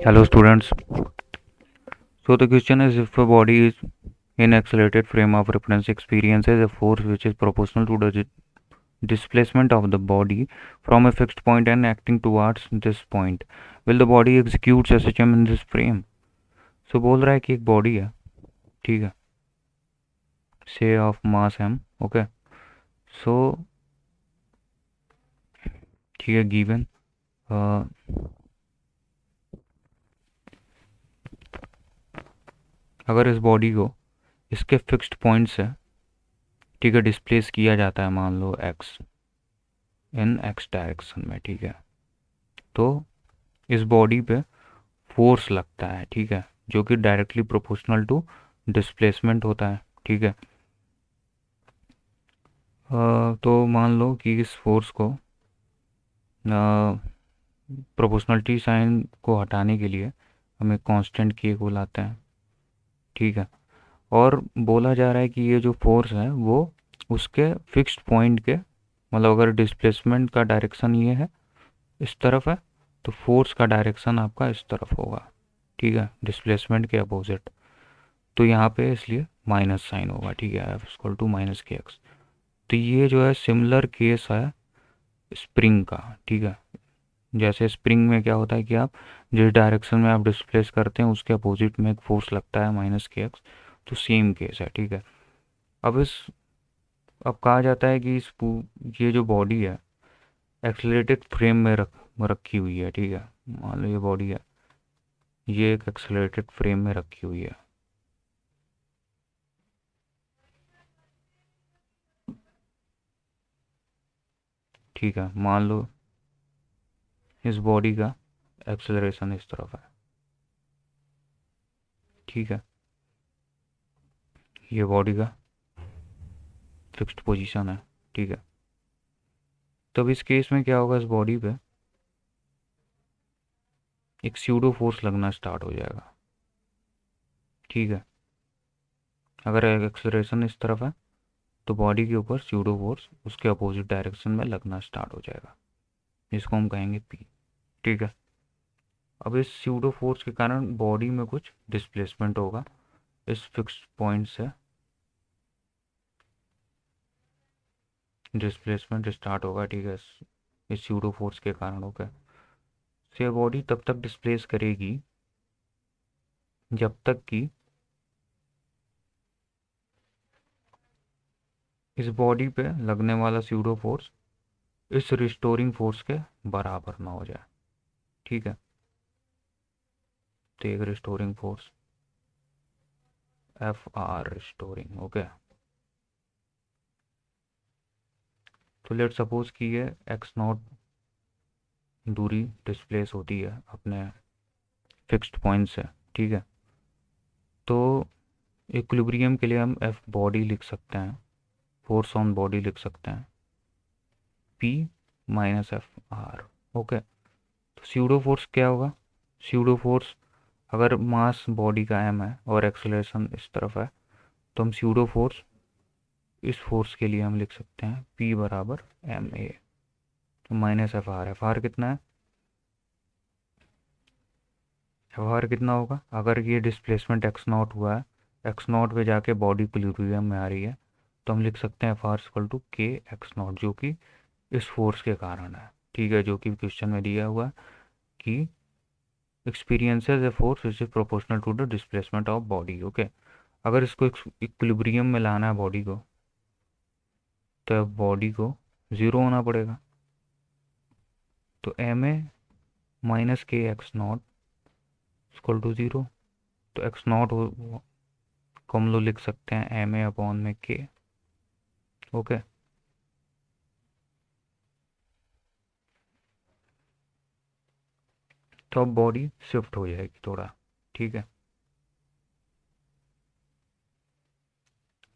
Hello students. So the question is, if a body is in accelerated frame of reference experiences a force which is proportional to the displacement of the body from a fixed point and acting towards this point, will the body execute SHM in this frame? So बोल रहा है कि एक body है, ठीक है, से of mass m, okay. सो ठीक है, गिवन अगर इस बॉडी को इसके फिक्स्ड पॉइंट से, ठीक है, डिस्प्लेस किया जाता है, मान लो x इन x डायरेक्शन में, ठीक है, तो इस बॉडी पे फोर्स लगता है, ठीक है, जो कि डायरेक्टली प्रोपोर्शनल टू डिस्प्लेसमेंट होता है, ठीक है. तो मान लो कि इस फोर्स को प्रोपोर्शनलिटी साइन को हटाने के लिए हम एक कांस्टेंट के को लाते हैं, ठीक है, और बोला जा रहा है कि ये जो फोर्स है वो उसके फिक्स्ड पॉइंट के, मतलब अगर डिस्प्लेसमेंट का डायरेक्शन ये है, इस तरफ है, तो फोर्स का डायरेक्शन आपका इस तरफ होगा, ठीक है, डिस्प्लेसमेंट के अपोजिट. तो यहाँ पे इसलिए माइनस साइन होगा, ठीक है, F equal to minus K x. तो ये जो है सिमिलर केस है स्प्रिंग का, ठीक है. जैसे स्प्रिंग में क्या होता है कि आप जिस डायरेक्शन में आप डिस्प्लेस करते हैं उसके अपोजिट में एक फोर्स लगता है माइनस के एक्स. तो सेम केस है, ठीक है. अब इस अब कहा जाता है कि ये जो बॉडी है एक्सलरेटेड फ्रेम में रखी हुई है, ठीक है. मान लो ये बॉडी है, ये एक एक्सलरेटेड फ्रेम में रखी हुई है, ठीक है. मान लो इस बॉडी का एक्सेलरेशन इस तरफ है, ठीक है, ये बॉडी का फिक्स्ड पोजीशन है, ठीक है. तब इस केस में क्या होगा, इस बॉडी पे एक स्यूडो फोर्स लगना स्टार्ट हो जाएगा, ठीक है. अगर एक्सेलरेशन इस तरफ है तो बॉडी के ऊपर स्यूडो फोर्स उसके अपोजिट डायरेक्शन में लगना स्टार्ट हो जाएगा, जिसको हम कहेंगे पी, ठीक है. अब इस स्यूडो फोर्स के कारण बॉडी में कुछ डिस्प्लेसमेंट होगा इस फिक्स्ड पॉइंट से, डिस्प्लेसमेंट स्टार्ट होगा, ठीक है, इस स्यूडो फोर्स के कारण, ओके. से बॉडी तब तक डिस्प्लेस करेगी जब तक कि इस बॉडी पे लगने वाला स्यूडो फोर्स इस रिस्टोरिंग फोर्स के बराबर ना हो जाए, ठीक है. तो एक restoring force F R restoring, okay. तो लेट सपोज कि ये एक्स नॉट दूरी डिस्प्लेस होती है अपने फिक्स्ड पॉइंट से, ठीक है. तो इक्विलिब्रियम के लिए हम एफ बॉडी लिख सकते हैं, फोर्स ऑन बॉडी लिख सकते हैं, P minus F R, okay. तो स्यूडो फोर्स क्या होगा, स्यूडो फोर्स अगर मास बॉडी का एम है और एक्सेलरेशन इस तरफ है, तो हम स्यूडो फोर्स इस फोर्स के लिए हम लिख सकते हैं P बराबर एम ए. तो माइनस एफ आर कितना है, एफ आर कितना होगा, अगर ये डिस्प्लेसमेंट एक्स नॉट हुआ है, एक्स नॉट पे जाके बॉडी इक्विलिब्रियम में आ रही है, तो हम लिख सकते हैं एफ आर इक्वल टू के एक्स नॉट, जो कि इस फोर्स के कारण है, ठीक है, जो कि क्वेश्चन में दिया हुआ है कि experiences a force which is proportional to the displacement of body, okay. अगर इसको इक्विलिब्रियम में लाना है बॉडी को, तो बॉडी को ज़ीरो होना पड़ेगा. तो M A minus K X naught equal to zero. तो एक्स नॉट को हम लोग लिख सकते हैं एम ए अपॉन में के, ओके. तो अब बॉडी शिफ्ट हो जाएगी थोड़ा, ठीक है,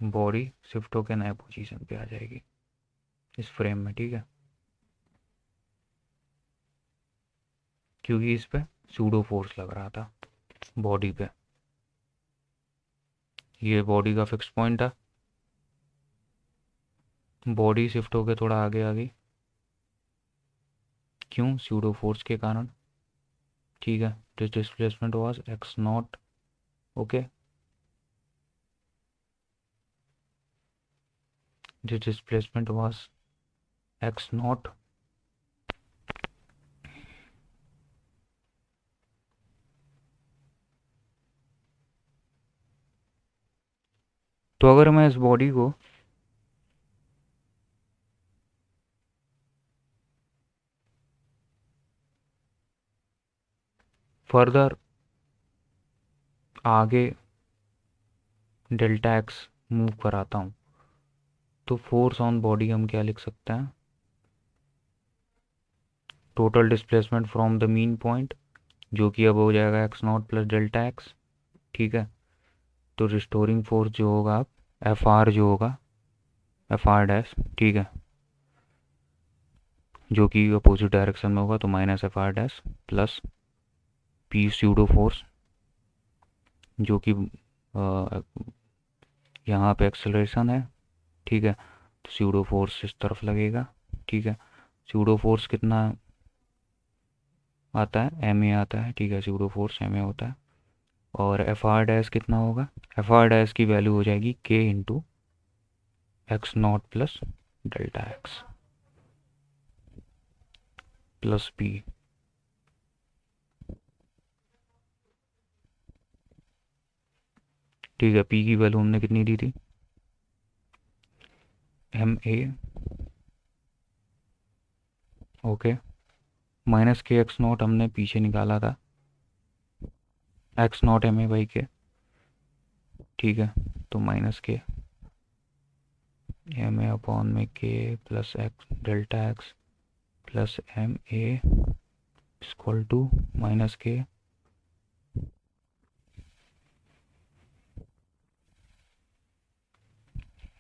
बॉडी शिफ्ट होकर नए पोजीशन पे आ जाएगी इस फ्रेम में, ठीक है, क्योंकि इस पे सूडो फोर्स लग रहा था बॉडी पे. ये बॉडी का फिक्स पॉइंट था, बॉडी शिफ्ट होकर थोड़ा आगे आ गई, क्यों, सूडो फोर्स के कारण. ठीक है, this displacement was x not. Okay, this displacement was x not. तो अगर मैं इस बॉडी को फर्दर आगे डेल्टा एक्स मूव कराता हूँ, तो फोर्स ऑन बॉडी हम क्या लिख सकते हैं? Total displacement from the mean point, जो कि अब हो जाएगा x naught plus delta x. ठीक है, तो रिस्टोरिंग फोर्स जो होगा आप एफ आर जो होगा, एफ आर डैश, ठीक है, जो कि अपोजिट डायरेक्शन में होगा, तो minus F R dash plus P pseudo force, जो कि यहाँ पे एक्सेलरेशन है। ठीक है, तो स्यूडो फोर्स इस तरफ लगेगा। ठीक है, स्यूडो फोर्स कितना आता है? एम ए आता है। ठीक है, स्यूडो फोर्स एम ए होता है। और एफ आर डैश कितना होगा? एफ आर डैश की वैल्यू हो जाएगी K into X naught plus delta X plus P. ठीक है, पी की वैल्यू हमने कितनी दी थी? M A, okay, minus K X naught हमने पीछे निकाला था, X naught M A by K. ठीक है, तो minus K M A upon में K plus X delta X plus M A equal to minus K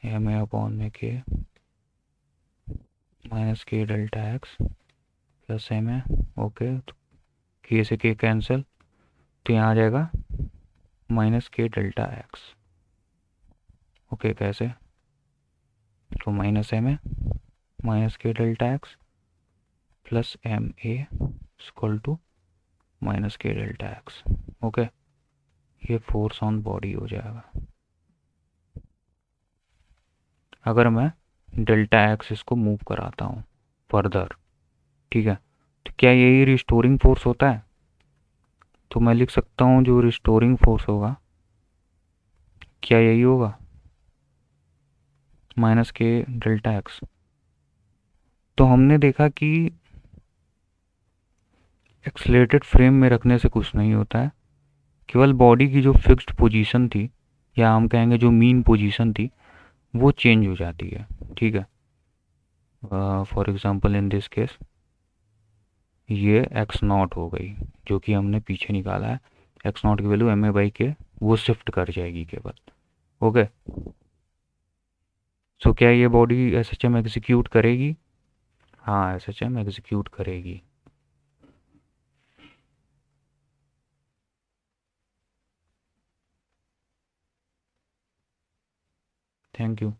M A upon में K minus K delta X plus M A. Okay, तो K से के cancel, तो यहाँ आ जाएगा minus K delta X. Okay, कैसे? तो minus M A minus K delta X plus M A equal to minus K delta X. Okay, ये force on body हो जाएगा अगर मैं डेल्टा एक्स इसको मूव कराता हूँ फर्दर। ठीक है, तो क्या यही रिस्टोरिंग फोर्स होता है? तो मैं लिख सकता हूँ जो रिस्टोरिंग फोर्स होगा, क्या यही होगा? Minus K delta x. तो हमने देखा कि एक्सलेटेड फ्रेम में रखने से कुछ नहीं होता है, केवल बॉडी की जो फिक्स्ड पोजीशन थी, या हम कहेंगे जो मीन पोजीशन थी, वो चेंज हो जाती है। ठीक है, for example in this case ये एक्स नॉट हो गई, जो कि हमने पीछे निकाला है। एक्स नॉट की वैल्यू एम ए बाई के वो शिफ्ट कर जाएगी केवल। ओके, सो क्या ये body S H M execute करेगी? हाँ, एस एच एम एग्जीक्यूट करेगी। Thank you.